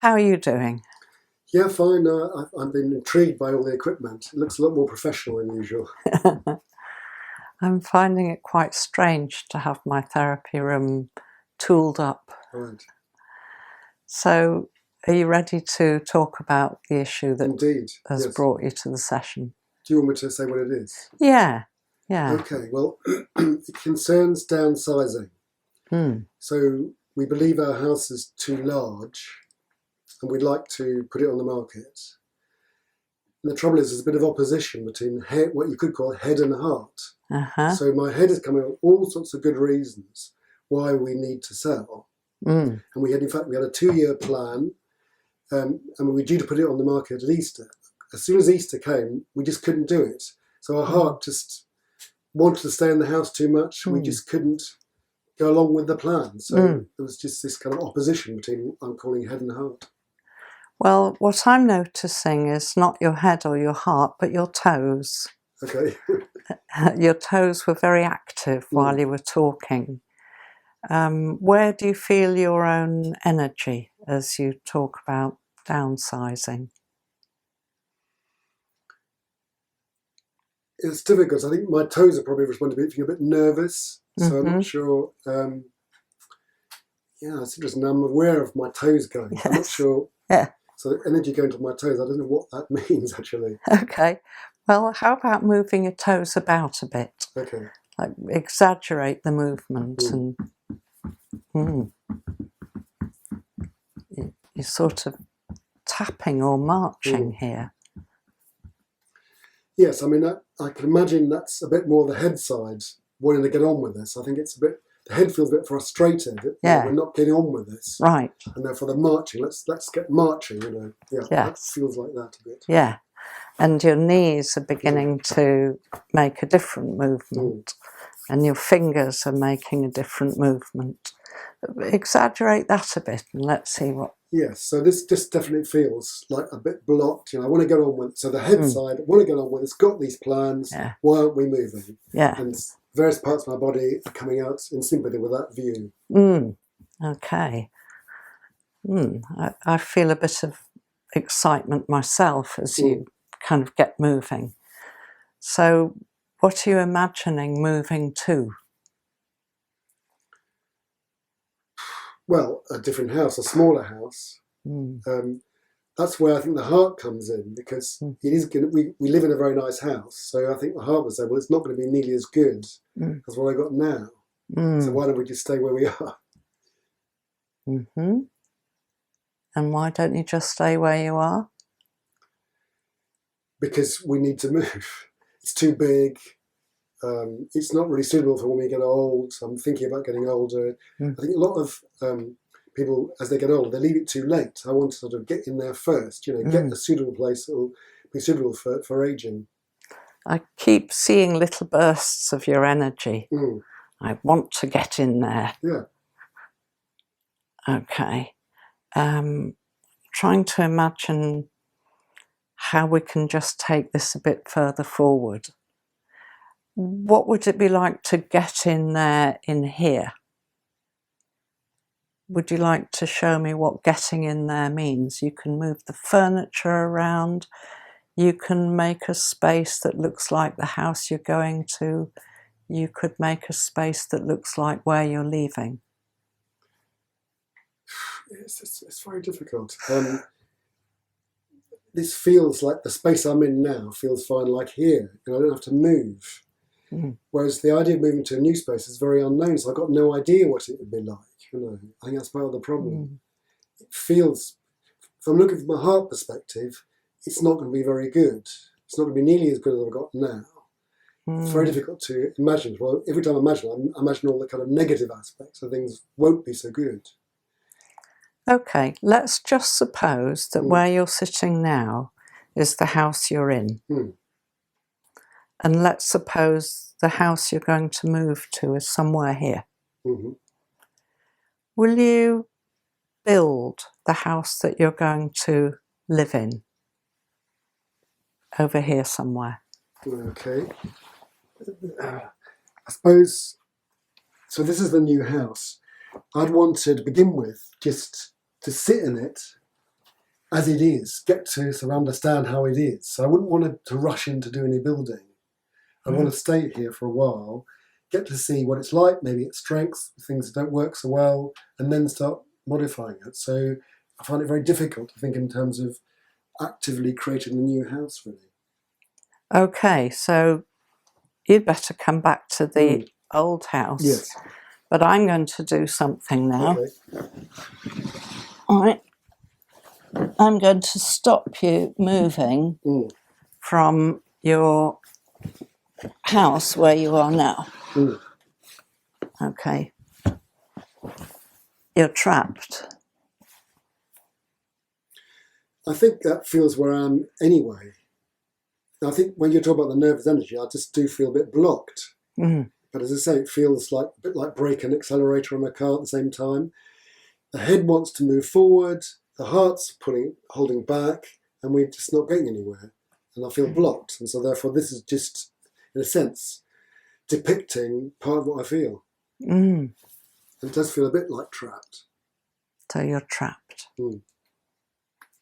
How are you doing? Yeah, fine. I've been intrigued by all the equipment. It looks a lot more professional than usual. I'm finding it quite strange to have my therapy room tooled up. Right. So, are you ready to talk about the issue that Indeed. has Yes. brought you to the session? Do you want me to say what it is? Yeah. Okay. Well, it concerns downsizing. Hmm. So we believe our house is too large, and we'd like to put it on the market. And the trouble is, there's a bit of opposition between what you could call head and heart. Uh-huh. So my head is coming up with all sorts of good reasons why we need to sell. Mm. And we had a 2-year plan, and we were due to put it on the market at Easter. As soon as Easter came, we just couldn't do it. So our heart just wanted to stay in the house too much. We just couldn't go along with the plan. So there was just this kind of opposition between, I'm calling head and heart. Well, what I'm noticing is not your head or your heart, but your toes. Okay. Your toes were very active while you were talking. Where do you feel your own energy as you talk about downsizing? It's difficult. I think my toes are probably responding to being a bit nervous. So I'm not sure. It's interesting. I'm aware of my toes going. Yes. I'm not sure. Yeah. So the energy going to my toes, I don't know what that means actually. Okay. Well, how about moving your toes about a bit? Okay. Like exaggerate the movement and you're sort of tapping or marching here. Yes, I mean, I can imagine that's a bit more the head side wanting to get on with this. I think it's a bit, the head feels a bit frustrated. Yeah. We're not getting on with this. Right. And therefore the marching, let's get marching, Yeah, yes. That feels like that a bit. Yeah. And your knees are beginning to make a different movement and your fingers are making a different movement. Exaggerate that a bit and let's see what... Yes, so this just definitely feels like a bit blocked. I want to get on with it. So the head side, I want to get on with it. It's got these plans. Yeah. Why aren't we moving? Yeah. And various parts of my body are coming out in sympathy with that view. Okay. I feel a bit of excitement myself as you kind of get moving. So what are you imagining moving to? Well, a different house, a smaller house. That's where I think the heart comes in, because it is going to, we live in a very nice house. So I think the heart would say, well, it's not going to be nearly as good as what I got now. So why don't we just stay where we are? And why don't you just stay where you are? Because we need to move. It's too big. It's not really suitable for when we get old. I'm thinking about getting older. I think a lot of people, as they get older, they leave it too late. I want to sort of get in there first, get a suitable place that will be suitable for aging. I keep seeing little bursts of your energy. I want to get in there. Yeah. Okay. Trying to imagine how we can just take this a bit further forward. What would it be like to get in there in here? Would you like to show me what getting in there means? You can move the furniture around. You can make a space that looks like the house you're going to. You could make a space that looks like where you're leaving. It's very difficult. This feels like the space I'm in now feels fine, like here. I don't have to move. Whereas the idea of moving to a new space is very unknown, so I've got no idea what it would be like. I think that's part of the problem. It feels, if I'm looking from a heart perspective, it's not going to be very good. It's not going to be nearly as good as I've got now. It's very difficult to imagine. Well, every time I imagine all the kind of negative aspects of things won't be so good. Okay, let's just suppose that where you're sitting now is the house you're in. And let's suppose the house you're going to move to is somewhere here. Will you build the house that you're going to live in over here somewhere? Okay. I suppose, so this is the new house. I'd want to begin with just to sit in it as it is, get to sort of understand how it is. So I wouldn't want to rush in to do any building. I want to stay here for a while, get to see what it's like, maybe its strengths, things that don't work so well, and then start modifying it. So I find it very difficult to think in terms of actively creating the new house, really. Okay, so you'd better come back to the old house. Yes. But I'm going to do something now. Okay. All right. I'm going to stop you moving from your house where you are now. Okay. You're trapped. I think that feels where I am anyway. I think when you talk about the nervous energy, I just do feel a bit blocked. But as I say, it feels like a bit like brake and accelerator on a car at the same time. The head wants to move forward, the heart's holding back, and we're just not getting anywhere. And I feel blocked. And so therefore this is just, in a sense, depicting part of what I feel. It does feel a bit like trapped. So you're trapped.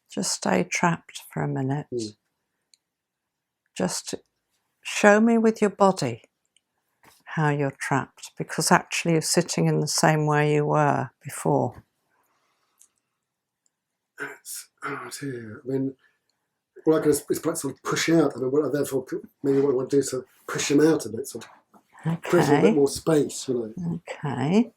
Just stay trapped for a minute. Just show me with your body how you're trapped, because actually you're sitting in the same way you were before. Oh dear. I mean, all I can is perhaps sort of push out. I mean, what I therefore maybe what I want to do is sort of push him out a bit, sort of create a bit more space, you know. Okay.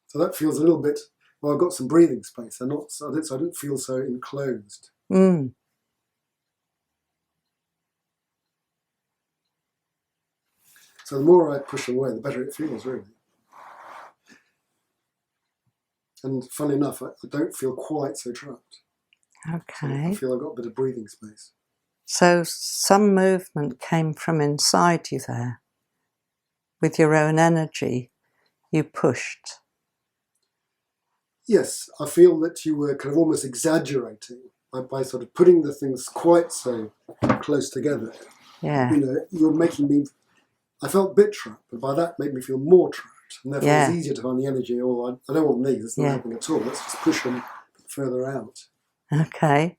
So that feels a little bit. Well, I've got some breathing space. I don't feel so enclosed. So the more I push away, the better it feels, really. And funnily enough, I don't feel quite so trapped. Okay. So I feel I've got a bit of breathing space. So some movement came from inside you there. With your own energy, you pushed. Yes, I feel that you were kind of almost exaggerating by sort of putting the things quite so close together. Yeah. You know, you're making me. I felt a bit trapped, but by that made me feel more trapped, and therefore it's easier to find the energy. Or I don't want these; it's not helping at all. Let's just push them further out. Okay.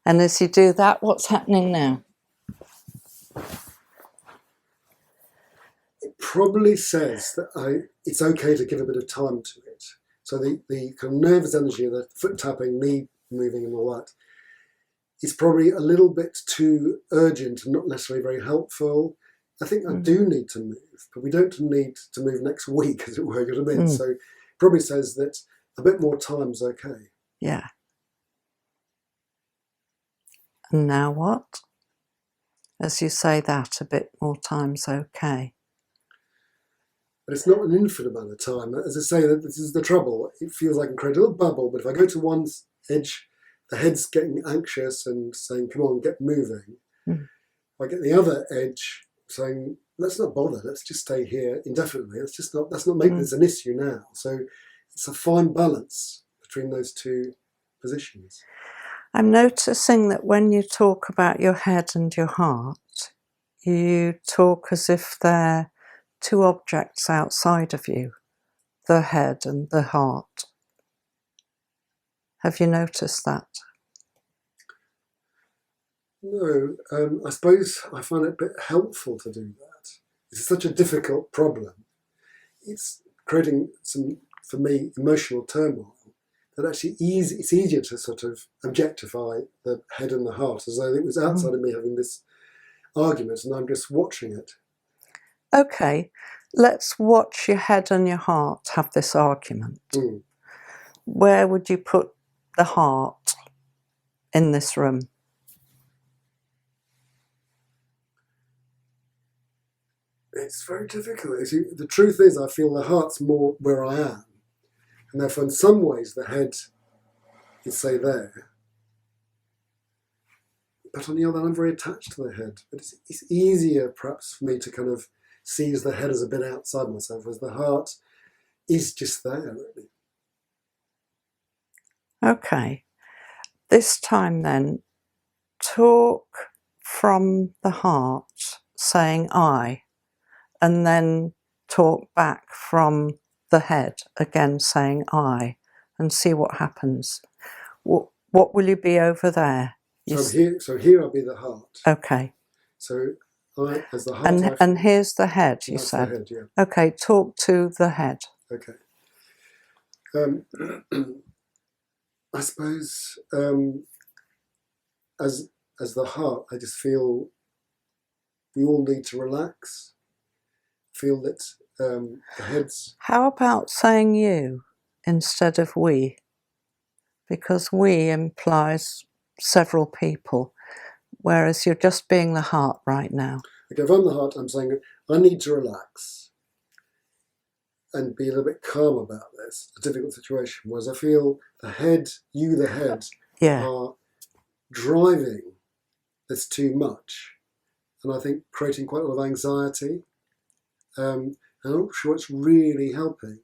And as you do that, what's happening now? It probably says that it's okay to give a bit of time to it. So the kind of nervous energy, the foot tapping, knee moving, and all that is probably a little bit too urgent and not necessarily very helpful. I think I do need to move, but we don't need to move next week, as it were, you know what I mean? So it probably says that a bit more time's okay. Yeah. And now what? As you say that, a bit more time's okay. But it's not an infinite amount of time. As I say, this is the trouble. It feels like I can create a little bubble, but if I go to one edge, the head's getting anxious and saying, come on, get moving. If I get the other edge saying, let's not bother, let's just stay here indefinitely. Let's not make this an issue now. So it's a fine balance between those two positions. I'm noticing that when you talk about your head and your heart, you talk as if they're two objects outside of you, the head and the heart. Have you noticed that? No, I suppose I find it a bit helpful to do that. It's such a difficult problem. It's creating some, for me, emotional turmoil that actually it's easier to sort of objectify the head and the heart as though it was outside of me having this argument and I'm just watching it. Okay, let's watch your head and your heart have this argument. Where would you put the heart in this room? It's very difficult. The truth is I feel the heart's more where I am. And therefore in some ways the head is, say, there. But on the other hand, I'm very attached to the head. But it's easier perhaps for me to kind of see as the head as a bit outside myself, whereas the heart is just there, really. Okay. This time then, talk from the heart, saying I, and then talk back from the head, again saying I, and see what happens. what will you be over there? So here I'll be the heart. Okay. So as the heart, and here's the head. You that's said. the head, yeah. Okay. Talk to the head. Okay. I suppose as the heart, I just feel we all need to relax. Feel that the head's. How about saying you instead of we? Because we implies several people, whereas you're just being the heart right now. Okay, if I'm the heart, I'm saying I need to relax and be a little bit calm about this, a difficult situation. Whereas I feel the head, the head, are driving this too much. And I think creating quite a lot of anxiety. I'm not sure it's really helping.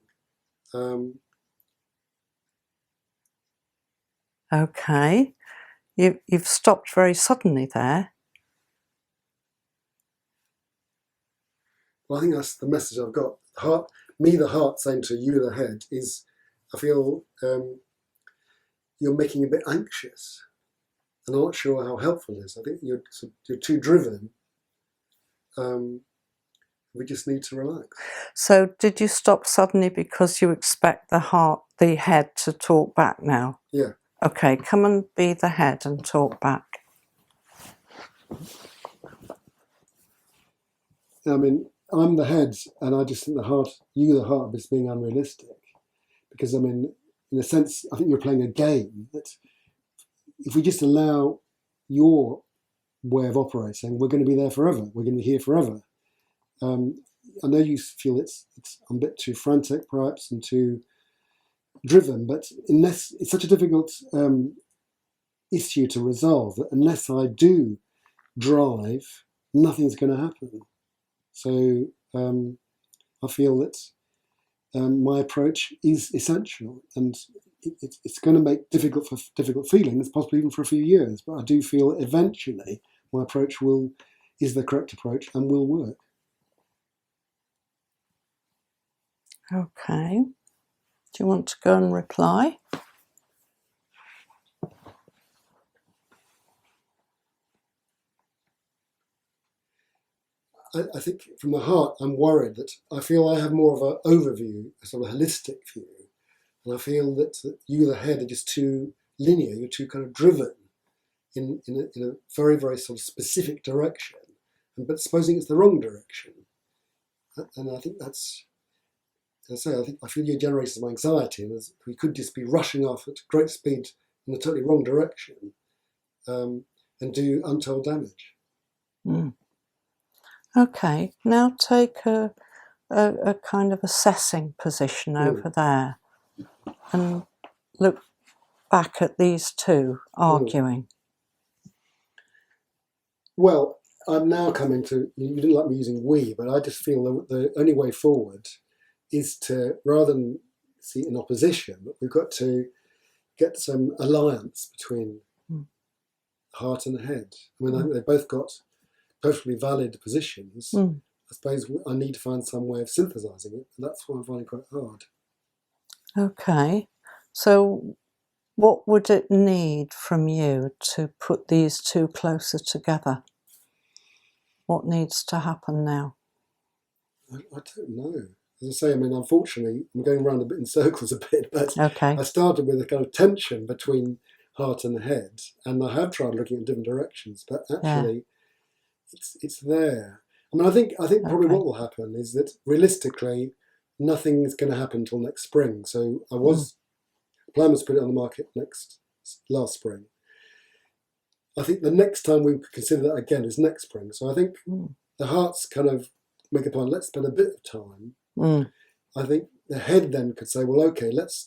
Okay. You've stopped very suddenly there. Well, I think that's the message I've got. The heart saying to you, the head, is I feel you're making a bit anxious. And I'm not sure how helpful it is. I think you're too driven. We just need to relax. So did you stop suddenly because you expect the head to talk back now? Yeah. Okay, come and be the head and talk back. I mean, I'm the head, and I just think the heart is being unrealistic. Because, I mean, in a sense, I think you're playing a game that if we just allow your way of operating, we're going to be there forever. We're going to be here forever. I know you feel it's a bit too frantic, perhaps, and too driven, but unless it's such a difficult issue to resolve, that unless I do drive, nothing's going to happen. So I feel that my approach is essential, and it's going to make difficult feelings, possibly even for a few years. But I do feel eventually my approach is the correct approach and will work. Okay. Do you want to go and reply? I think from the heart, I'm worried that I feel I have more of an overview, a sort of holistic view. And I feel that you, the head, are just too linear. You're too kind of driven in a very, very sort of specific direction, but supposing it's the wrong direction. And I think that's, as I say, I feel you generate some anxiety, and we could just be rushing off at great speed in the totally wrong direction and do untold damage. Mm. Okay, now take a kind of assessing position over there and look back at these two arguing. Well, I'm now coming to, you didn't like me using we, but I just feel the only way forward is to, rather than see in opposition, we've got to get some alliance between heart and head. I mean, I think they've both got perfectly valid positions. I suppose I need to find some way of synthesising it, and that's what I'm finding quite hard. Okay, so what would it need from you to put these two closer together? What needs to happen now? I don't know. As I say, I mean, unfortunately, I'm going around a bit in circles a bit, but I started with a kind of tension between heart and head, and I have tried looking at different directions, but actually it's there. I mean, I think probably what will happen is that realistically, nothing's going to happen until next spring. So plan was to put it on the market last spring. I think the next time we could consider that again is next spring. So I think the heart's kind of make a point. Let's spend a bit of time. I think the head then could say, well, okay, let's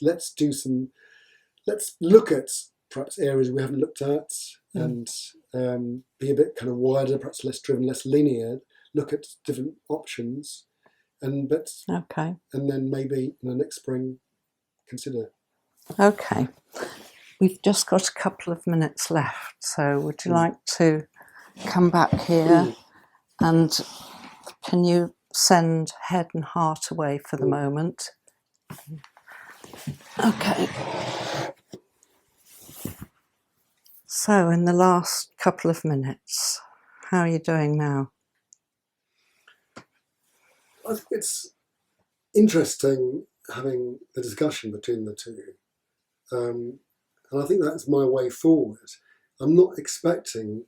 look at perhaps areas we haven't looked at and be a bit kind of wider, perhaps less driven, less linear. Look at different options, and then maybe in the next spring consider. Okay. We've just got a couple of minutes left, so would you like to come back here and can you send head and heart away for the moment? Okay. So in the last couple of minutes, how are you doing now? I think it's interesting having the discussion between the two. And I think that's my way forward. I'm not expecting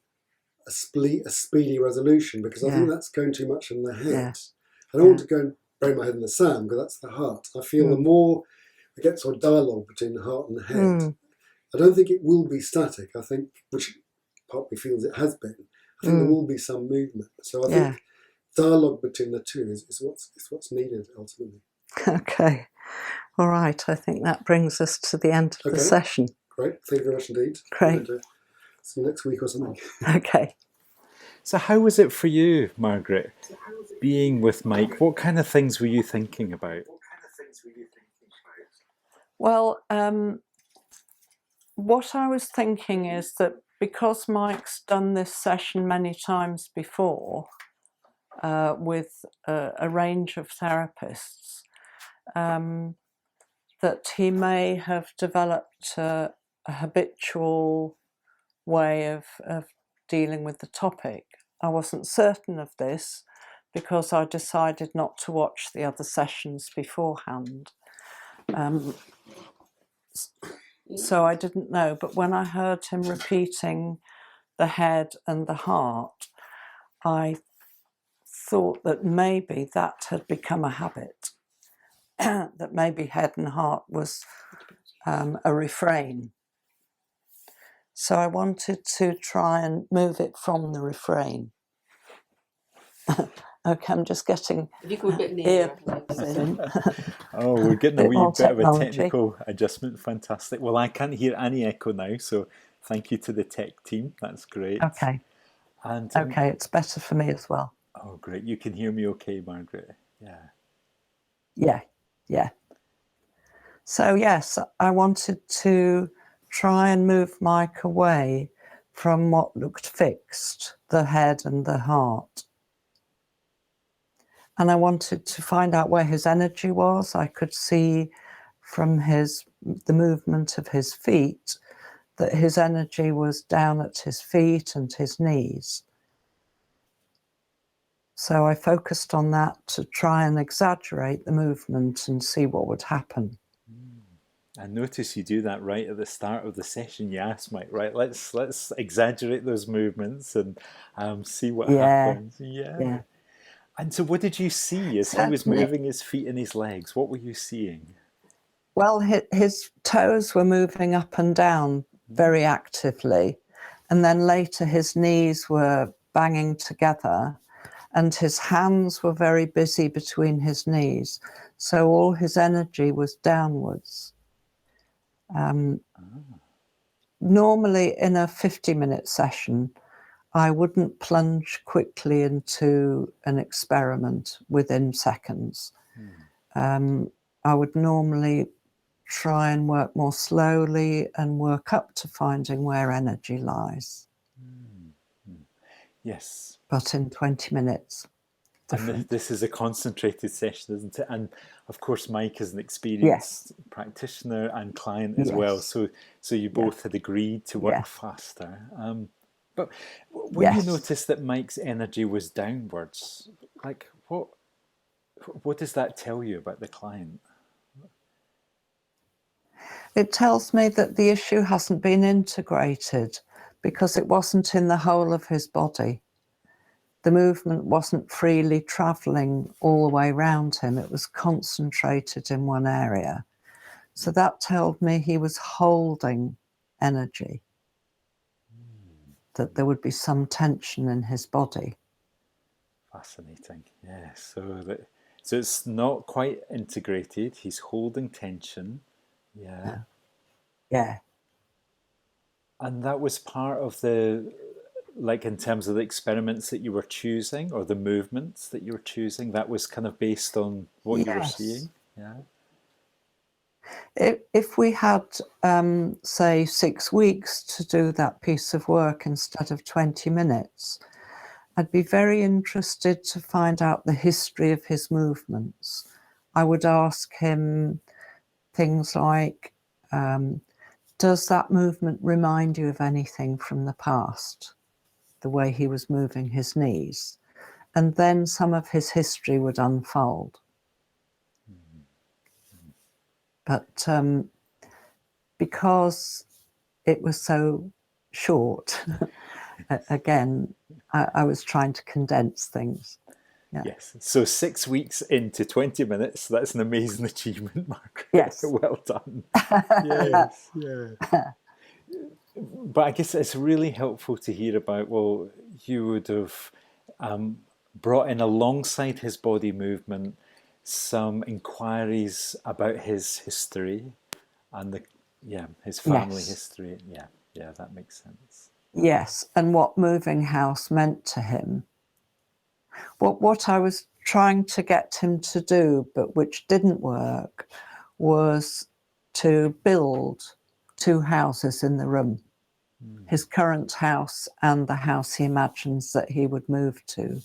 a speedy resolution because I think that's going too much in the head. I don't want to go and bury my head in the sand because that's the heart. I feel the more I get sort of dialogue between the heart and the head, I don't think it will be static. I think, which part of me feels it has been, I think there will be some movement. So I think dialogue between the two is what's needed ultimately. Okay. All right. I think that brings us to the end of the session. Great. Thank you very much indeed. Great. See you next week or something. Okay. So how was it for you, Margaret, being with Mike? What kind of things were you thinking about? Well, what I was thinking is that because Mike's done this session many times before with a range of therapists, that he may have developed a habitual way of dealing with the topic. I wasn't certain of this because I decided not to watch the other sessions beforehand. So I didn't know, but when I heard him repeating the head and the heart, I thought that maybe that had become a habit, that maybe head and heart was a refrain. So I wanted to try and move it from the refrain. Okay, I'm just getting earplugs in. Oh, we're getting a wee bit of a technology. technical adjustment. Fantastic. Well, I can't hear any echo now, so thank you to the tech team. That's great. Okay. And okay, it's better for me as well. Oh, great. You can hear me okay, Margaret? Yeah. So, yes, I wanted to try and move Mike away from what looked fixed, the head and the heart. And I wanted to find out where his energy was. I could see from the movement of his feet that his energy was down at his feet and his knees. So I focused on that to try and exaggerate the movement and see what would happen. I notice you do that right at the start of the session. You asked Mike, right, let's exaggerate those movements and see what happens. Yeah. And so what did you see as he was moving his feet and his legs? What were you seeing? Well, his toes were moving up and down very actively. And then later his knees were banging together and his hands were very busy between his knees. So all his energy was downwards. Normally in a 50-minute session, I wouldn't plunge quickly into an experiment within seconds. I would normally try and work more slowly and work up to finding where energy lies. Yes. But in 20 minutes. And this is a concentrated session, isn't it? And of course, Mike is an experienced practitioner and client as well. So you both had agreed to work faster. But when you noticed that Mike's energy was downwards, like what does that tell you about the client? It tells me that the issue hasn't been integrated because it wasn't in the whole of his body. The movement wasn't freely travelling all the way around him. It was concentrated in one area. So that told me he was holding energy, that there would be some tension in his body. Fascinating. Yeah. So it's not quite integrated. He's holding tension. Yeah. And that was part of like in terms of the experiments that you were choosing or the movements that you were choosing, that was kind of based on what you were seeing? Yeah. If we had, say, 6 weeks to do that piece of work instead of 20 minutes, I'd be very interested to find out the history of his movements. I would ask him things like, does that movement remind you of anything from the past? The way he was moving his knees. And then some of his history would unfold. But because it was so short, again, I was trying to condense things. Yeah. Yes. So 6 weeks into 20 minutes, that's an amazing achievement, Margaret. Yes. Well done. Yes, yeah. But I guess it's really helpful to hear about, well, you would have brought in alongside his body movement some inquiries about his history and his family history. Yeah, that makes sense. Yes, and what moving house meant to him. What I was trying to get him to do, but which didn't work, was to build 2 houses in the room. His current house and the house he imagines that he would move to,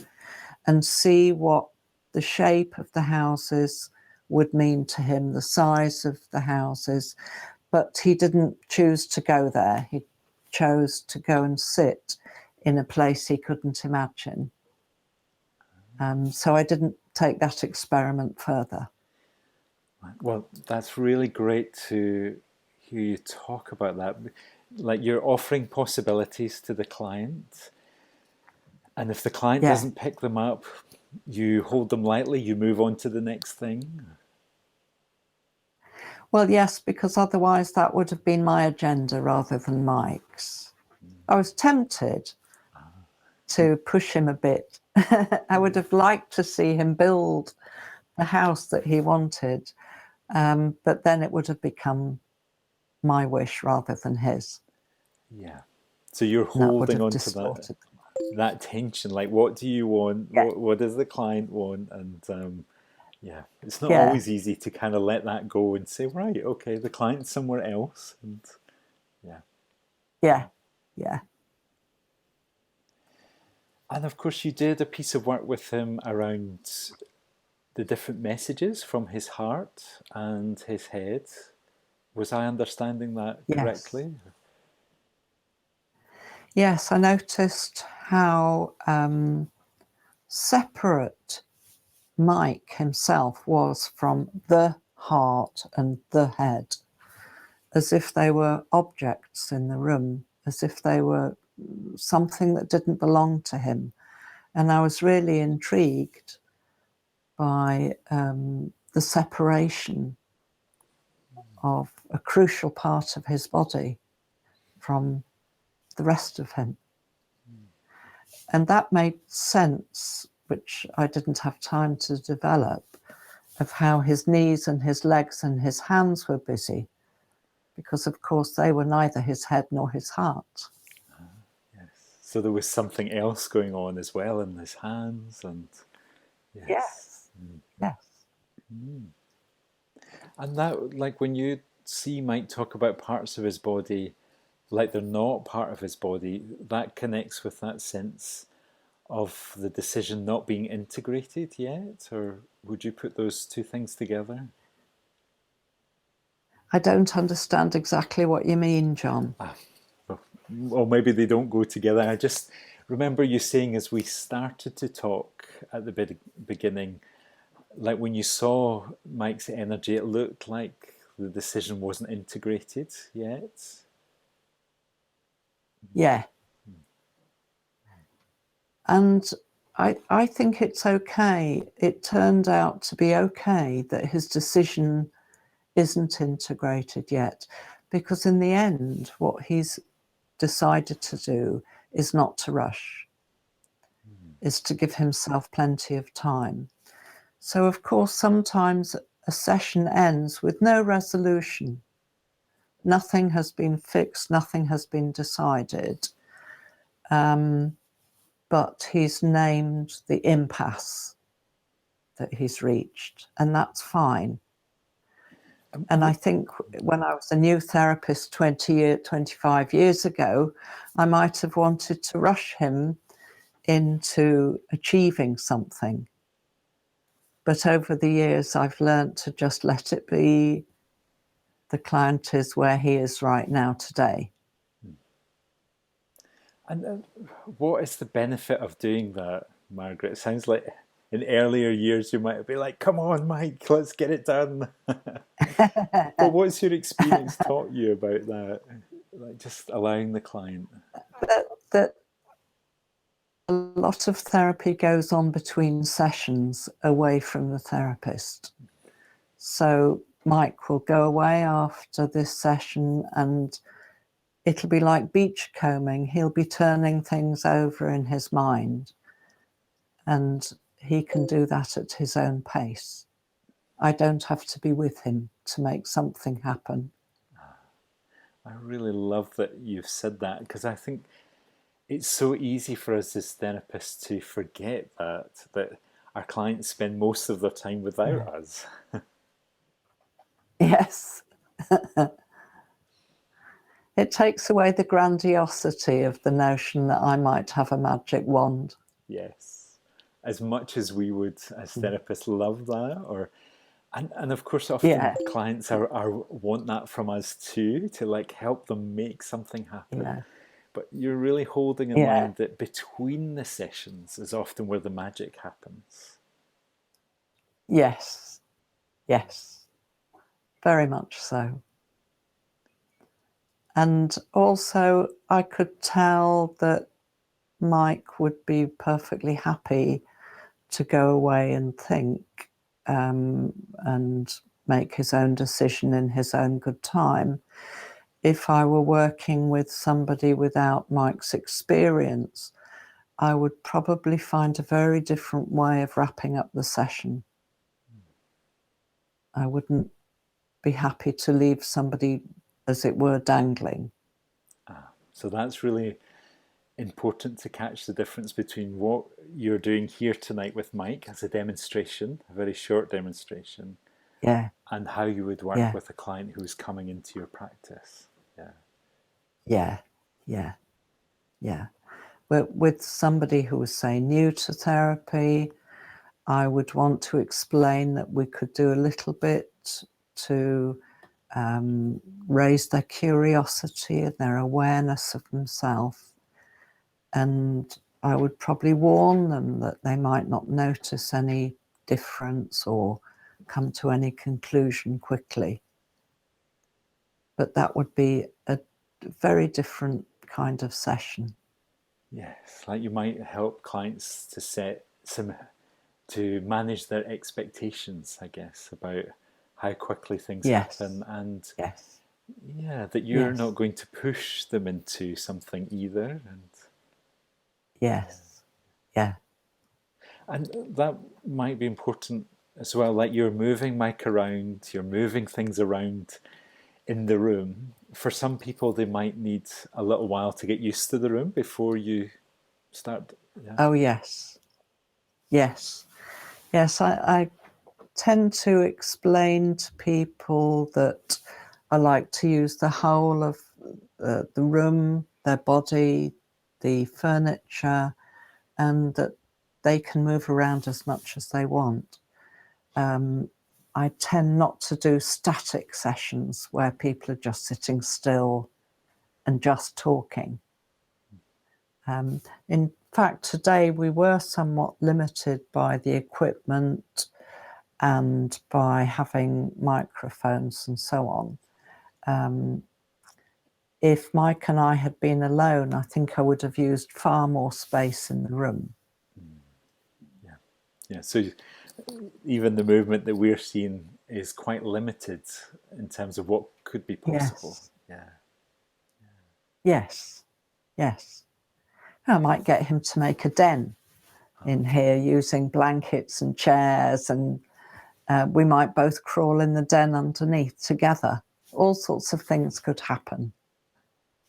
and see what the shape of the houses would mean to him, the size of the houses. But he didn't choose to go there. He chose to go and sit in a place he couldn't imagine. So I didn't take that experiment further. Well, that's really great to hear you talk about that. Like, you're offering possibilities to the client, and if the client doesn't pick them up, you hold them lightly, you move on to the next thing. Well, yes, because otherwise that would have been my agenda rather than Mike's. I was tempted to push him a bit. I would have liked to see him build the house that he wanted, but then it would have become my wish rather than his. Yeah. So you're holding on to that tension. Like, what do you want? Yeah. What does the client want? And it's not always easy to kind of let that go and say, right, okay, the client's somewhere else. And yeah. And of course, you did a piece of work with him around the different messages from his heart and his head. Was I understanding that correctly? Yes, I noticed how separate Mike himself was from the heart and the head, as if they were objects in the room, as if they were something that didn't belong to him. And I was really intrigued by the separation of a crucial part of his body from the rest of him. And that made sense, which I didn't have time to develop, of how his knees and his legs and his hands were busy, because of course they were neither his head nor his heart. Yes. So there was something else going on as well in his hands, and yes. And that, like, when you see Mike talk about parts of his body like they're not part of his body, that connects with that sense of the decision not being integrated yet? Or would you put those two things together? I don't understand exactly what you mean, John. Well, maybe they don't go together. I just remember you saying, as we started to talk at the beginning, like when you saw Mike's energy, it looked like the decision wasn't integrated yet. Yeah. And I think it's okay. It turned out to be okay that his decision isn't integrated yet, because in the end, what he's decided to do is not to rush, is to give himself plenty of time. So, of course, sometimes a session ends with no resolution. Nothing has been fixed, nothing has been decided. But he's named the impasse that he's reached, and that's fine. And I think when I was a new therapist 25 years ago, I might have wanted to rush him into achieving something. But over the years, I've learned to just let it be the client is where he is right now today. And what is the benefit of doing that, Margaret? It sounds like in earlier years you might be like, come on, Mike, let's get it done. But what's your experience taught you about that? Like just allowing the client? That a lot of therapy goes on between sessions away from the therapist. So Mike will go away after this session and it'll be like beachcombing. He'll be turning things over in his mind, and he can do that at his own pace. I don't have to be with him to make something happen. I really love that you've said that, because I think it's so easy for us as therapists to forget that our clients spend most of their time without us. Yes. It takes away the grandiosity of the notion that I might have a magic wand. Yes. As much as we would, as therapists, love that, and of course, often clients want that from us too, to like help them make something happen. Yeah. But you're really holding in mind that between the sessions is often where the magic happens. Yes. Yes. Very much so. And also, I could tell that Mike would be perfectly happy to go away and think and make his own decision in his own good time. If I were working with somebody without Mike's experience, I would probably find a very different way of wrapping up the session. I wouldn't be happy to leave somebody, as it were, dangling. So that's really important to catch the difference between what you're doing here tonight with Mike as a demonstration, a very short demonstration, and how you would work with a client who's coming into your practice. With somebody who was, say, new to therapy, I would want to explain that we could do a little bit to raise their curiosity and their awareness of themselves. And I would probably warn them that they might not notice any difference or come to any conclusion quickly. But that would be a very different kind of session. Yes, like you might help clients to manage their expectations, I guess, about how quickly things happen, and that you're not going to push them into something either. And that might be important as well, like you're moving Mike around, you're moving things around in the room. For some people, they might need a little while to get used to the room before you start. Oh, yes. I tend to explain to people that I like to use the whole of the room, their body, the furniture, and that they can move around as much as they want. I tend not to do static sessions where people are just sitting still and just talking. In fact, today we were somewhat limited by the equipment and by having microphones and so on. If Mike and I had been alone, I think I would have used far more space in the room. So even the movement that we're seeing is quite limited in terms of what could be possible. Yes. I might get him to make a den in here using blankets and chairs, and we might both crawl in the den underneath together. All sorts of things could happen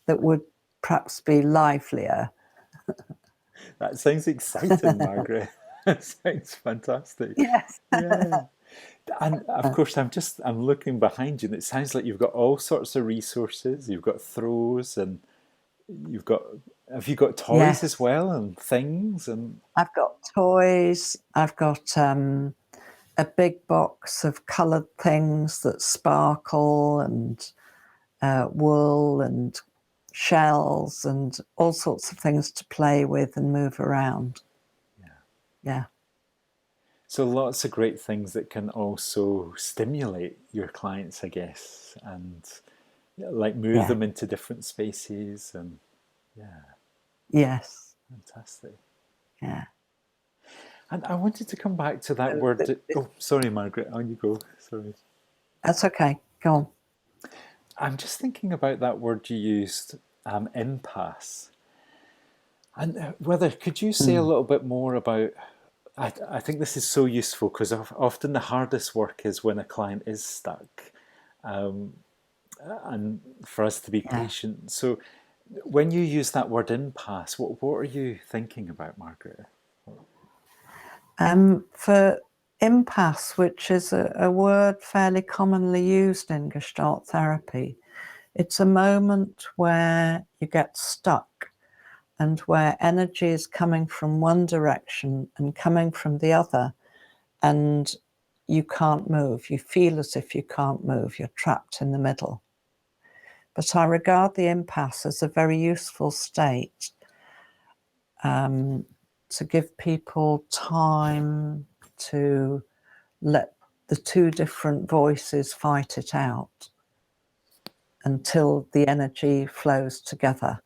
that would perhaps be livelier. That sounds exciting, Margaret. That sounds fantastic. Yes. And of course, I'm looking behind you, and it sounds like you've got all sorts of resources. You've got throws, and have you got toys as well, and things? And I've got toys. I've got a big box of coloured things that sparkle, and wool and shells and all sorts of things to play with and move around. Yeah. So lots of great things that can also stimulate your clients, I guess, and like move them into different spaces, and Yes. fantastic. Yeah. And I wanted to come back to that word. Oh, sorry, Margaret, on you go. Sorry. That's okay. Go on. I'm just thinking about that word you used, impasse. And whether, could you say a little bit more about, I think this is so useful because often the hardest work is when a client is stuck, and for us to be patient. So when you use that word impasse, what are you thinking about, Margaret? For impasse, which is a word fairly commonly used in Gestalt therapy, it's a moment where you get stuck and where energy is coming from one direction and coming from the other, and you can't move. You feel as if you can't move. You're trapped in the middle. But I regard the impasse as a very useful state, to give people time to let the two different voices fight it out until the energy flows together.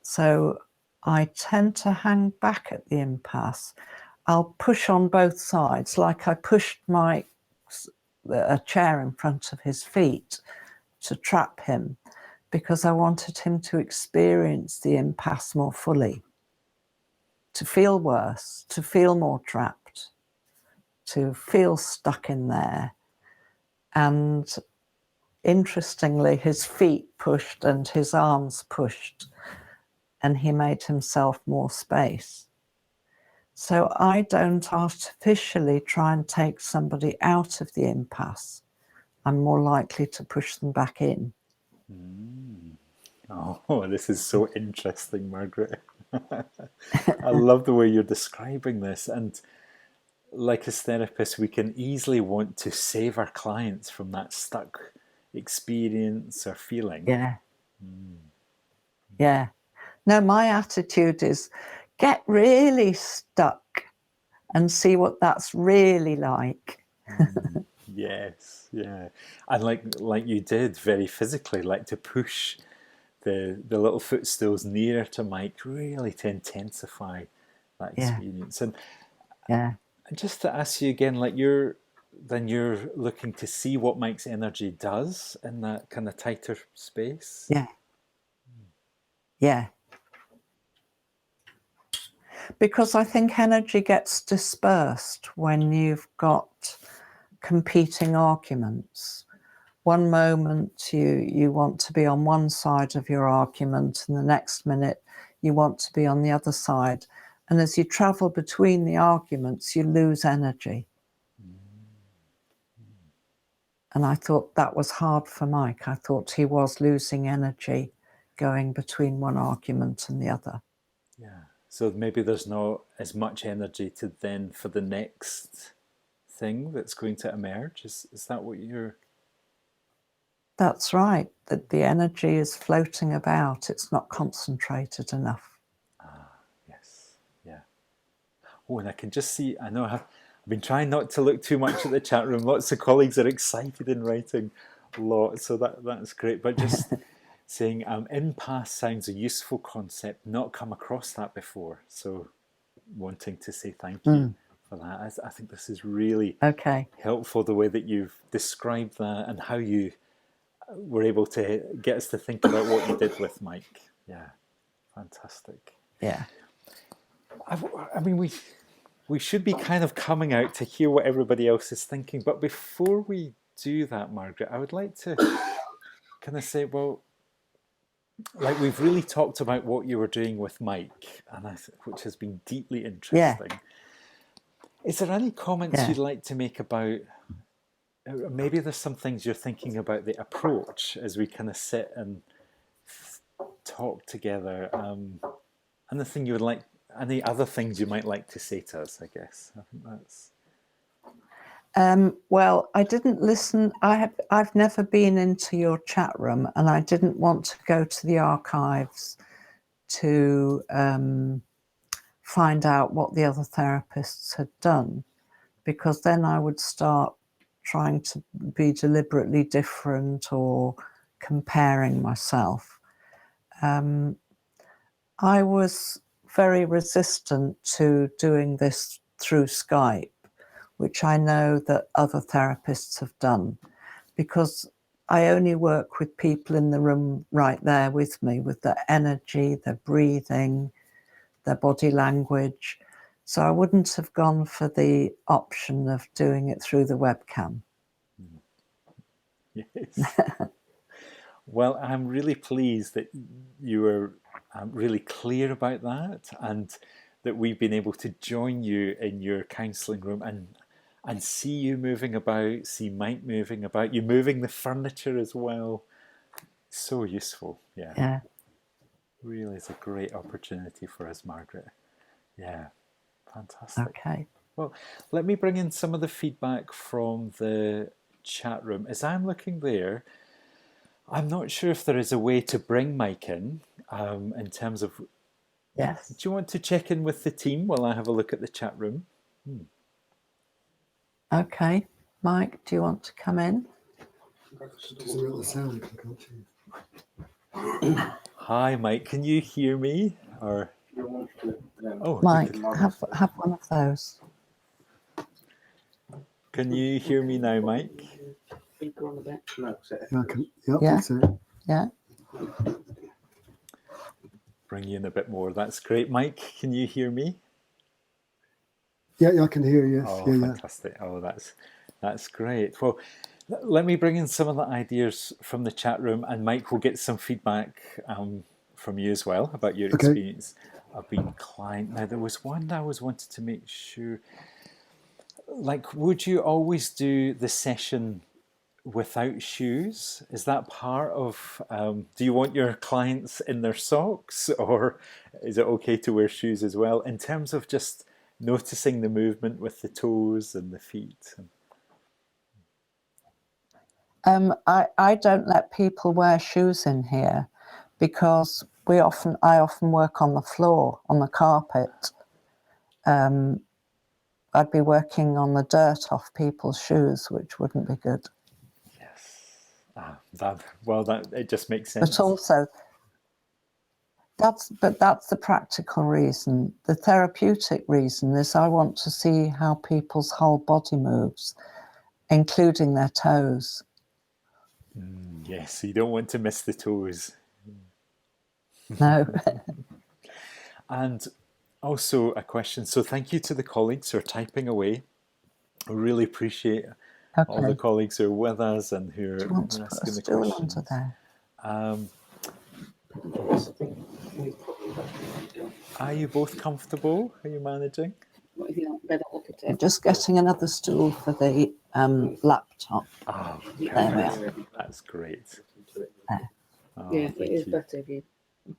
So I tend to hang back at the impasse. I'll push on both sides, like I pushed a chair in front of his feet to trap him, because I wanted him to experience the impasse more fully, to feel worse, to feel more trapped, to feel stuck in there. And interestingly, his feet pushed and his arms pushed, and he made himself more space. So I don't artificially try and take somebody out of the impasse. I'm more likely to push them back in. Oh, this is so interesting, Margaret. I love the way you're describing this. And like as therapists, we can easily want to save our clients from that stuck experience or feeling. Yeah. Yeah. No, my attitude is get really stuck and see what that's really like. Yes, yeah. And like you did very physically, like to push the little footstools nearer to Mike, really to intensify that experience. And just to ask you again, like you're looking to see what Mike's energy does in that kind of tighter space. Yeah. Yeah. Because I think energy gets dispersed when you've got competing arguments. One moment you want to be on one side of your argument, and the next minute you want to be on the other side. And as you travel between the arguments, you lose energy. And I thought that was hard for Mike. I thought he was losing energy going between one argument and the other. Yeah. So maybe there's not as much energy to then for the next thing that's going to emerge. Is that what you're... That's right, that the energy is floating about. It's not concentrated enough. Yes, yeah. Oh, and I can just see, I know I've been trying not to look too much at the chat room. Lots of colleagues are excited and writing lots, so that's great. But just saying impasse sounds a useful concept, not come across that before. So wanting to say thank you for that. I think this is really helpful, the way that you've described that and how you were able to get us to think about what you did with Mike. Yeah, fantastic. Yeah. I mean, we should be kind of coming out to hear what everybody else is thinking. But before we do that, Margaret, I would like to kind of say, well, like we've really talked about what you were doing with Mike, and which has been deeply interesting. Yeah. Is there any comments you'd like to make about, maybe there's some things you're thinking about the approach as we kind of sit and talk together, anything you would like, any other things you might like to say to us, I guess. I think that's... Well, I didn't listen. I've never been into your chat room, and I didn't want to go to the archives to find out what the other therapists had done, because then I would start trying to be deliberately different or comparing myself. I was very resistant to doing this through Skype, which I know that other therapists have done, because I only work with people in the room right there with me, with their energy, their breathing, their body language. So I wouldn't have gone for the option of doing it through the webcam. Yes. Well, I'm really pleased that you were really clear about that, and that we've been able to join you in your counselling room and see you moving about, see Mike moving about, you moving the furniture as well. So useful. Yeah. Really is a great opportunity for us, Margaret. Yeah, fantastic. Okay. Well, let me bring in some of the feedback from the chat room. As I'm looking there, I'm not sure if there is a way to bring Mike in terms of... Yes. Do you want to check in with the team while I have a look at the chat room? Okay. Mike, do you want to come in? Doesn't really sound, can't you? Hi, Mike. Can you hear me? Or Mike, have one of those. Can you hear me now, Mike? Yeah, I can. Yep, Yeah. that's it. Yeah. Bring you in a bit more. That's great. Mike, can you hear me? Yeah, I can hear you. Oh, Yeah, fantastic. Oh, that's great. Well, let me bring in some of the ideas from the chat room, and Mike will get some feedback from you as well about your experience of being client. Now, there was one that I always wanted to make sure, like, would you always do the session without shoes? Is that part of, do you want your clients in their socks, or is it okay to wear shoes as well, in terms of just noticing the movement with the toes and the feet? I don't let people wear shoes in here, because I often work on the floor, on the carpet. I'd be working on the dirt off people's shoes, which wouldn't be good. Yes. That it just makes sense. But also, that's the practical reason. The therapeutic reason is I want to see how people's whole body moves, including their toes. Yes, you don't want to miss the toes. No. And also a question. So thank you to the colleagues who are typing away. I really appreciate all the colleagues who are with us and who are asking the questions. Under there? Are you both comfortable? Are you managing? I'm just getting another stool for the laptop. Oh, there we are. That's great. There. Oh, yeah, it is better if you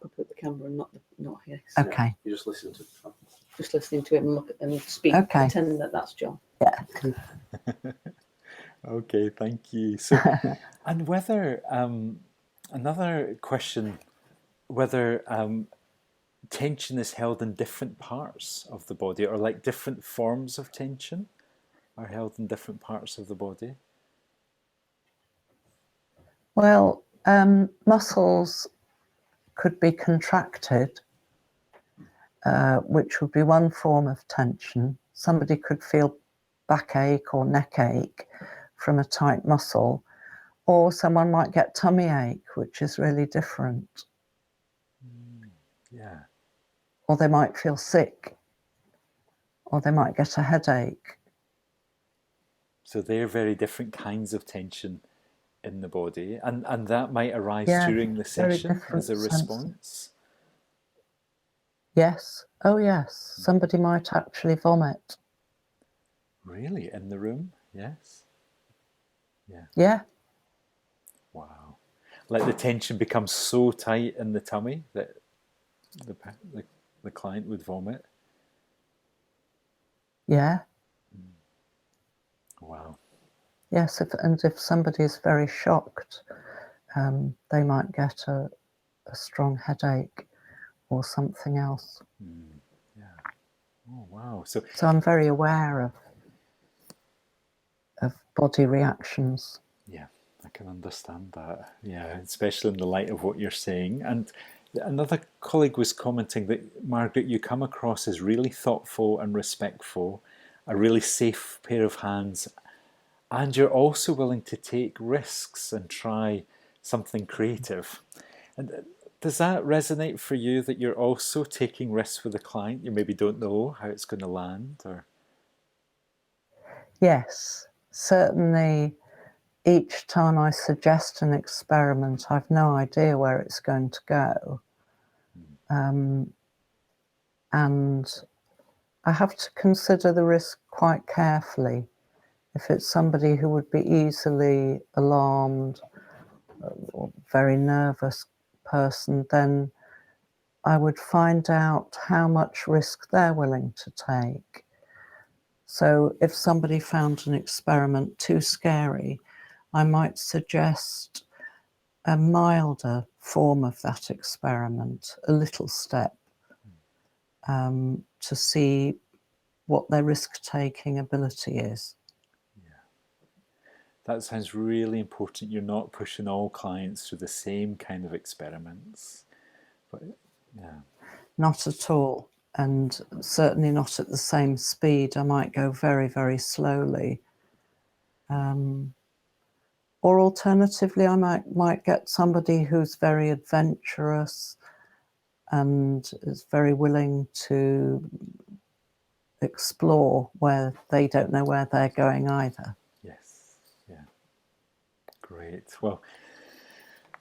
could put the camera and not here. So okay. you just listen to it. Just listening to it and look and speak, pretending that that's John. Yeah. Okay, thank you. So, and whether another question, whether tension is held in different parts of the body, or like different forms of tension are held in different parts of the body? Well, muscles could be contracted, which would be one form of tension. Somebody could feel backache or neck ache from a tight muscle, or someone might get tummy ache, which is really different. Yeah. Or they might feel sick, or they might get a headache. So they're very different kinds of tension in the body, and that might arise during the session as a response. Yes. Oh, yes. Somebody might actually vomit. Really? In the room? Yes. Yeah. Yeah. Wow. Like the tension becomes so tight in the tummy that the client would vomit. Yeah. Wow. Yes, if somebody is very shocked, they might get a strong headache or something else. Yeah. Oh, wow. So I'm very aware of body reactions. Yeah, I can understand that. Yeah, especially in the light of what you're saying. And another colleague was commenting that, Margaret, you come across as really thoughtful and respectful, a really safe pair of hands, and you're also willing to take risks and try something creative. And does that resonate for you, that you're also taking risks with a client? You maybe don't know how it's going to land, or? Yes, certainly. Each time I suggest an experiment, I've no idea where it's going to go. And I have to consider the risk quite carefully. If it's somebody who would be easily alarmed or very nervous person, then I would find out how much risk they're willing to take. So if somebody found an experiment too scary, I might suggest a milder form of that experiment, a little step, to see what their risk-taking ability is. That sounds really important. You're not pushing all clients through the same kind of experiments. But yeah. Not at all, and certainly not at the same speed. I might go very, very slowly. Or alternatively, I might get somebody who's very adventurous and is very willing to explore where they don't know where they're going either. Yes. Yeah. Great. Well,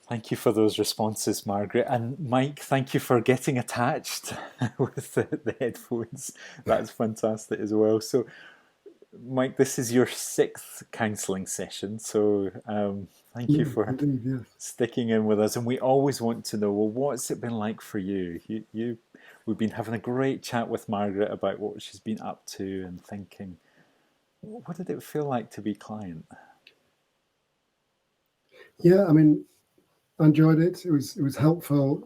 thank you for those responses, Margaret. And Mike, thank you for getting attached with the headphones. That's fantastic as well. So, Mike, this is your 6th counselling session. So thank you for sticking in with us. And we always want to know, well, what's it been like for you? We've been having a great chat with Margaret about what she's been up to and thinking. What did it feel like to be client? Yeah, I mean, I enjoyed it. It was helpful.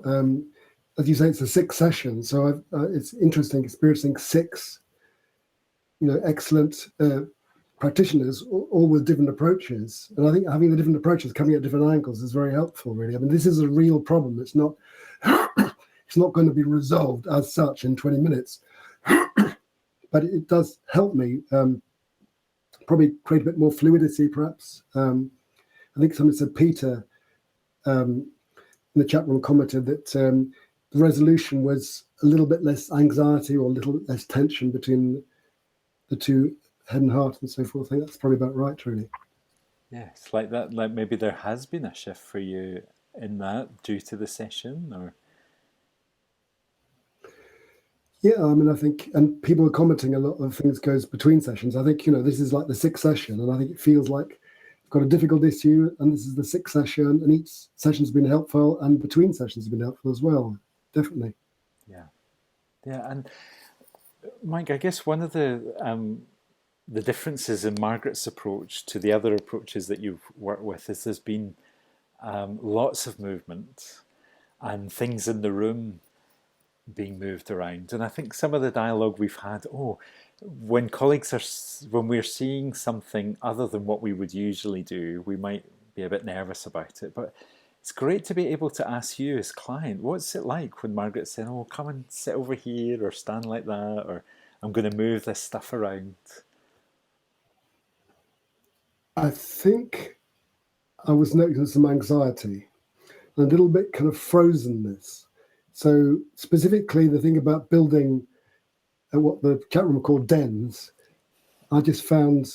As you say, it's a 6th session, so it's interesting experiencing 6, excellent practitioners, all with different approaches. And I think having the different approaches coming at different angles is very helpful. Really, I mean, this is a real problem. It's not it's not going to be resolved as such in 20 minutes, but it does help me probably create a bit more fluidity, perhaps. I think somebody said, Peter, in the chat room, commented that the resolution was a little bit less anxiety or a little bit less tension between the two, head and heart and so forth. I think that's probably about right, really. Yes, like that. Like maybe there has been a shift for you in that due to the session, or? Yeah, I mean, I think, and people are commenting a lot of things goes between sessions. I think, this is like the 6th session, and I think it feels like I've got a difficult issue, and this is the 6th session, and each session's been helpful, and between sessions have been helpful as well. Definitely. Yeah, and Mike, I guess one of the differences in Margaret's approach to the other approaches that you've worked with is there's been lots of movement and things in the room being moved around. And I think some of the dialogue we've had, when we're seeing something other than what we would usually do, we might be a bit nervous about it. But it's great to be able to ask you as client, what's it like when Margaret's saying, come and sit over here or stand like that, or I'm going to move this stuff around. I think I was noticing some anxiety, a little bit kind of frozenness. So specifically the thing about building what the chat room called dens, I just found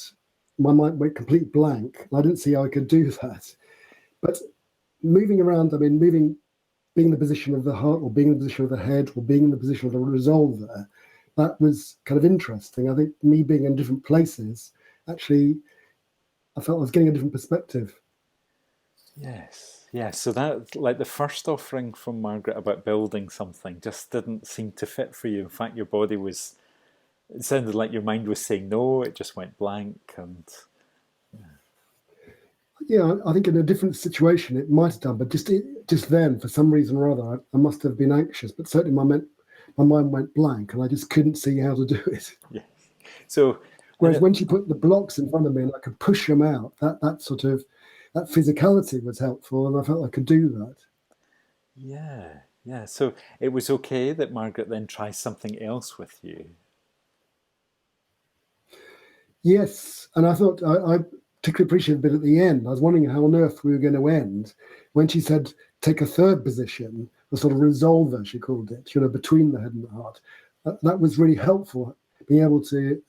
my mind went complete blank. I didn't see how I could do that. But moving around, I mean, being in the position of the heart or being in the position of the head or being in the position of the resolver, that was kind of interesting. I think me being in different places, actually, I felt I was getting a different perspective. Yes. Yeah, so that, like the first offering from Margaret about building something just didn't seem to fit for you. In fact, it sounded like your mind was saying no, it just went blank. And yeah, I think in a different situation it might have done, but just then, for some reason or other, I must have been anxious. But certainly my mind went blank, and I just couldn't see how to do it. Yeah. So, whereas when she put the blocks in front of me and I could push them out, that sort of that physicality was helpful, and I felt I could do that. Yeah, yeah. So it was okay that Margaret then tries something else with you. Yes, and I thought I particularly appreciated a bit at the end. I was wondering how on earth we were going to end when she said take a third position, the sort of resolver she called it, between the head and the heart. That was really helpful, being able to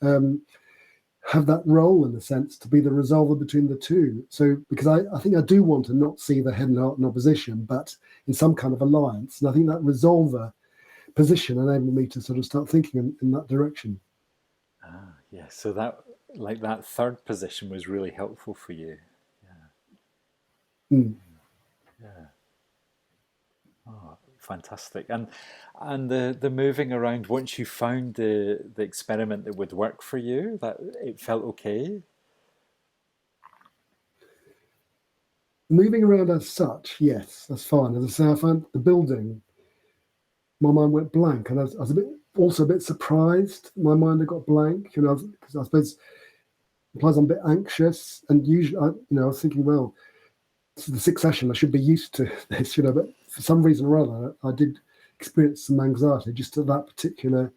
have that role in a sense to be the resolver between the two. So because I think I do want to not see the head and heart in opposition, but in some kind of alliance. And I think that resolver position enabled me to sort of start thinking in that direction. Ah, yeah. So that third position was really helpful for you. Yeah. Mm. Yeah. Oh, fantastic. And the moving around, once you found the experiment that would work for you, that it felt okay? Moving around as such, yes, that's fine. As I say, I found the building, my mind went blank, and I was also a bit surprised my mind had got blank, because I suppose it implies I'm a bit anxious, and usually, I was thinking, well, this is the sixth session, I should be used to this, but for some reason or other, I did experience some anxiety just at that particular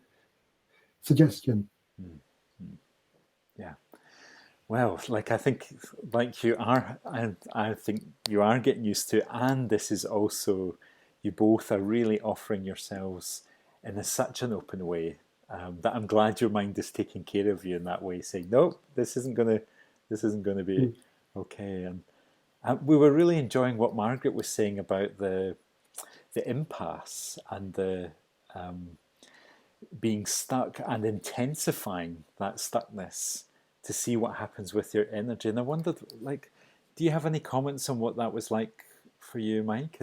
suggestion. Mm-hmm. Yeah. Well, I think, like you are, I think you are getting used to it, and this is also, you both are really offering yourselves in such an open way that I'm glad your mind is taking care of you in that way, saying, no, this isn't going to be okay. And we were really enjoying what Margaret was saying about the impasse and the being stuck and intensifying that stuckness to see what happens with your energy. And I wondered, do you have any comments on what that was like for you, Mike?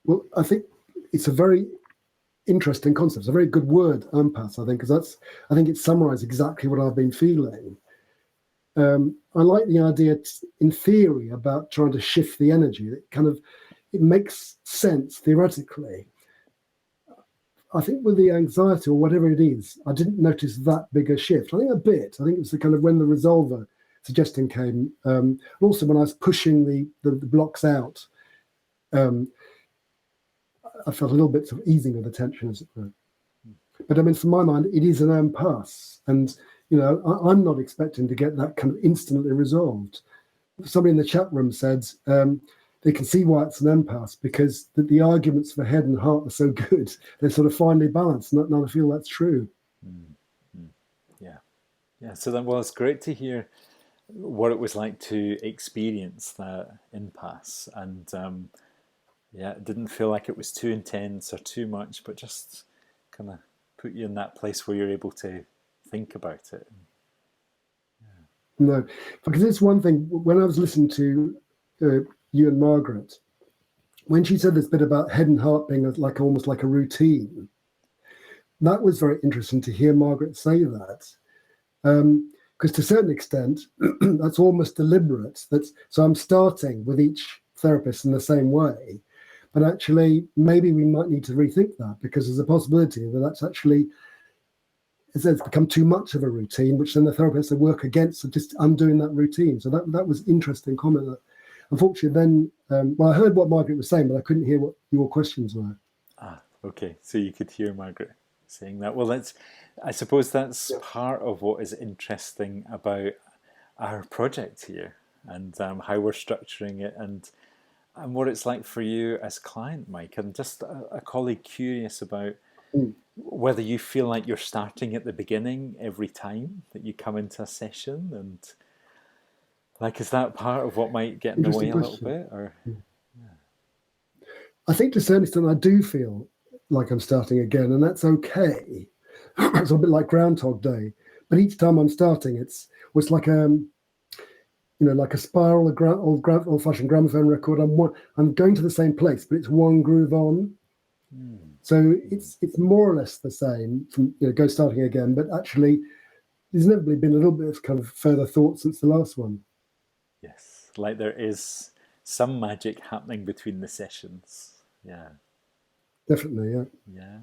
Well, I think it's a very interesting concept. It's a very good word, impasse, I think, because I think it summarizes exactly what I've been feeling. I like the idea, in theory, about trying to shift the energy. It makes sense theoretically. I think with the anxiety or whatever it is, I didn't notice that big a shift. I think a bit. I think it was the kind of when the resolver suggestion came. Also, when I was pushing the blocks out, I felt a little bit of easing of the tension, as it were. But I mean, from my mind, it is an impasse. And, I'm not expecting to get that kind of instantly resolved. Somebody in the chat room said they can see why it's an impasse because the arguments for head and heart are so good. They're sort of finely balanced. And I feel that's true. Mm-hmm. Yeah. Yeah. So then, well, it's great to hear what it was like to experience that impasse. And it didn't feel like it was too intense or too much, but just kind of put you in that place where you're able to think about it. No, because it's one thing, when I was listening to you and Margaret, when she said this bit about head and heart being almost like a routine, that was very interesting to hear Margaret say that. Because to a certain extent, that's almost deliberate. So I'm starting with each therapist in the same way, but actually maybe we might need to rethink that, because there's a possibility that that's actually, it's become too much of a routine, which then the therapists will work against just undoing that routine. So that was interesting comment. That unfortunately then, I heard what Margaret was saying, but I couldn't hear what your questions were. Okay. So you could hear Margaret saying that. Well, I suppose that's part of what is interesting about our project here, and how we're structuring it, and what it's like for you as client, Mike. And just a colleague curious about whether you feel like you're starting at the beginning every time that you come into a session, and is that part of what might get in the way a little bit? Or I think to a certain extent I do feel like I'm starting again, and that's okay. It's a bit like Groundhog Day, but each time I'm starting, it's like like a spiral, old-fashioned gramophone record. I'm going to the same place, but it's one groove on. So it's more or less the same from starting again, but actually there's inevitably been a little bit of kind of further thought since the last one. Yes, like there is some magic happening between the sessions. Yeah. Definitely, yeah. Yeah.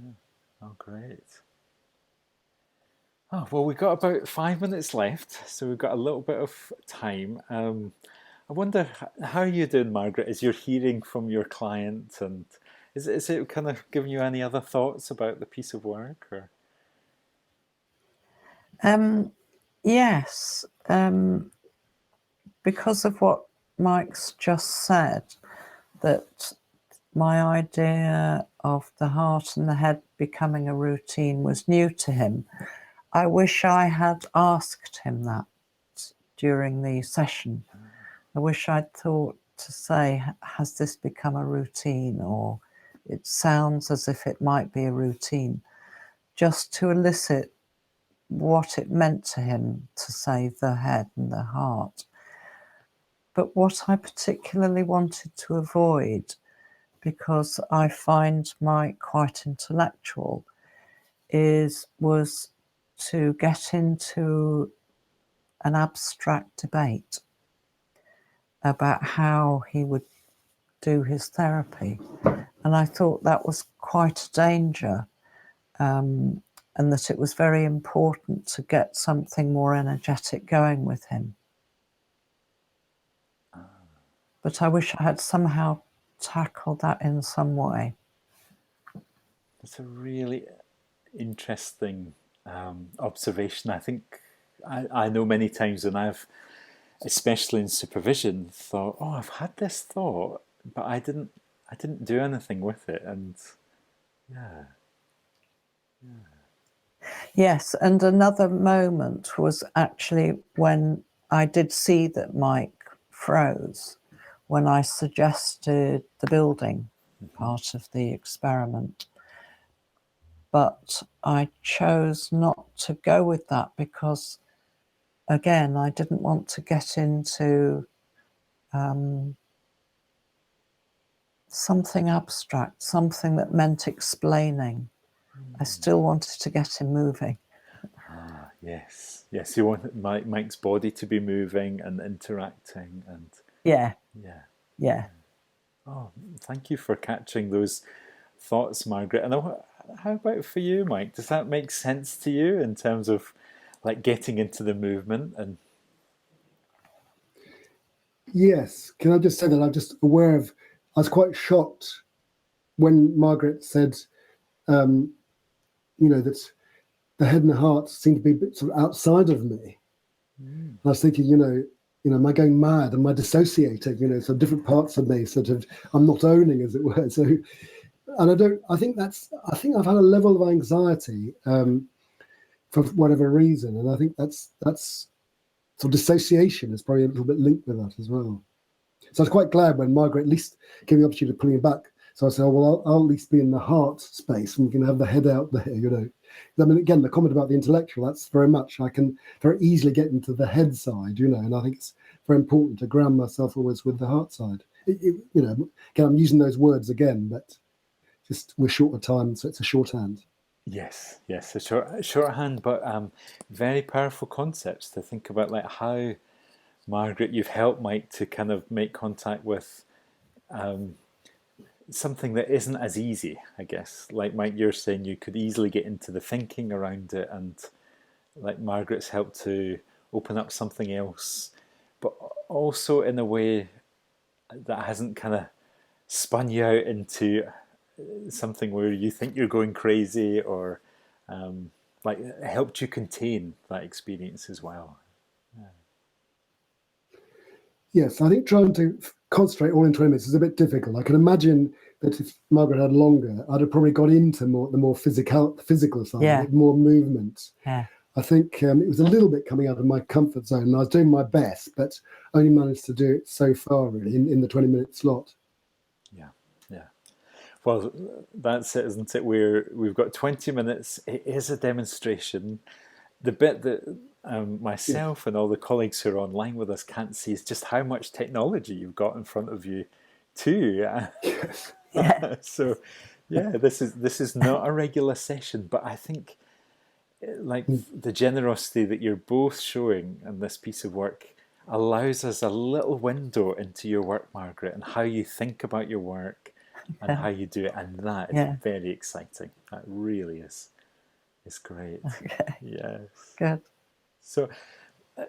Oh, great. Oh, well, we've got about 5 minutes left, so we've got a little bit of time. I wonder how you're doing, Margaret, as you're hearing from your client, and is it kind of giving you any other thoughts about the piece of work, or? Yes, because of what Mike's just said, that my idea of the heart and the head becoming a routine was new to him. I wish I had asked him that during the session. I wish I'd thought to say, has this become a routine? Or it sounds as if it might be a routine, just to elicit what it meant to him to say the head and the heart. But what I particularly wanted to avoid, because I find Mike quite intellectual, was to get into an abstract debate about how he would do his therapy. And I thought that was quite a danger, and that it was very important to get something more energetic going with him. But I wish I had somehow tackled that in some way. It's a really interesting observation. I think I know many times when I've, especially in supervision, thought, oh, I've had this thought, but I didn't do anything with it, and yeah. Yes, and another moment was actually when I did see that Mike froze, when I suggested the building part of the experiment. But I chose not to go with that because, again, I didn't want to get into something abstract, something that meant explaining. I still wanted to get him moving. Ah, yes. Yes, you want Mike's body to be moving and interacting, and Yeah. yeah. Yeah. Oh, thank you for catching those thoughts, Margaret. And how about for you, Mike? Does that make sense to you in terms of like getting into the movement? And Yes. Can I just say that I'm just aware of, I was quite shocked when Margaret said, that the head and the heart seem to be a bit sort of outside of me. I was thinking, am I going mad? Am I dissociating? So different parts of me sort of, I'm not owning, as it were. So, and I think I've had a level of anxiety for whatever reason. And I think that's so dissociation is probably a little bit linked with that as well. So I was quite glad when Margaret at least gave me the opportunity to pull me back. So I said, I'll at least be in the heart space and we can have the head out there, I mean, again, the comment about the intellectual, that's very much, I can very easily get into the head side, and I think it's very important to ground myself always with the heart side. Again, I'm using those words again, but just we're short of time, so it's a shorthand. yes, a shorthand, but very powerful concepts to think about, like how, Margaret, you've helped Mike to kind of make contact with something that isn't as easy, I guess. Like Mike, you're saying you could easily get into the thinking around it, and like Margaret's helped to open up something else, but also in a way that hasn't kind of spun you out into something where you think you're going crazy, or like helped you contain that experience as well. Yes, I think trying to concentrate all in 20 minutes is a bit difficult. I can imagine that if Margaret had longer, I'd have probably got into the more physical side, more movement. Yeah. I think it was a little bit coming out of my comfort zone, and I was doing my best, but only managed to do it so far, really, in the 20-minute slot. Yeah. Well, that's it, isn't it? We've got 20 minutes. It is a demonstration. The bit that myself and all the colleagues who are online with us can't see is just how much technology you've got in front of you, too. Yeah. So, yeah, this is not a regular session, but I think like the generosity that you're both showing in this piece of work, allows us a little window into your work, Margaret, and how you think about your work and how you do it. And that is very exciting. That really is. It's great. Okay. Yes. Good. So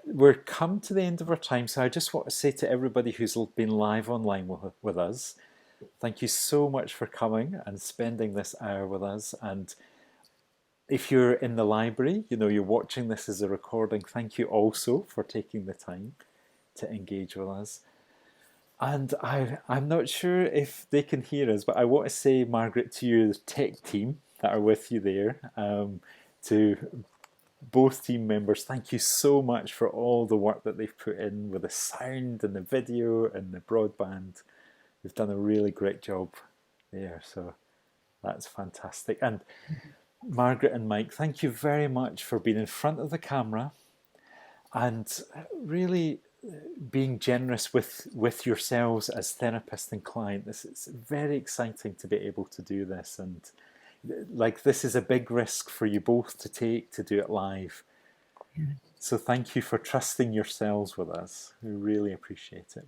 we're come to the end of our time. So I just want to say to everybody who's been live online with us, thank you so much for coming and spending this hour with us. And if you're in the library, you know, you're watching this as a recording, thank you also for taking the time to engage with us. And I'm not sure if they can hear us, but I want to say, Margaret, to you, the tech team that are with you there, to both team members, thank you so much for all the work that they've put in with the sound and the video and the broadband. We've done a really great job there, so that's fantastic. And Margaret and Mike, thank you very much for being in front of the camera and really being generous with yourselves as therapist and client. It's very exciting to be able to do this, and like this is a big risk for you both to take to do it live. So thank you for trusting yourselves with us. We really appreciate it.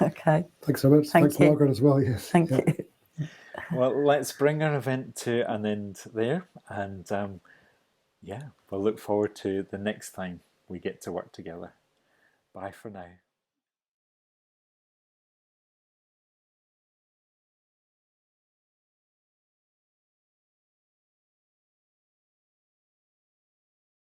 Okay. Thanks so much. Thanks, Margaret, as well. Yes. Thank you. Well, let's bring our event to an end there, and we'll look forward to the next time we get to work together. Bye for now.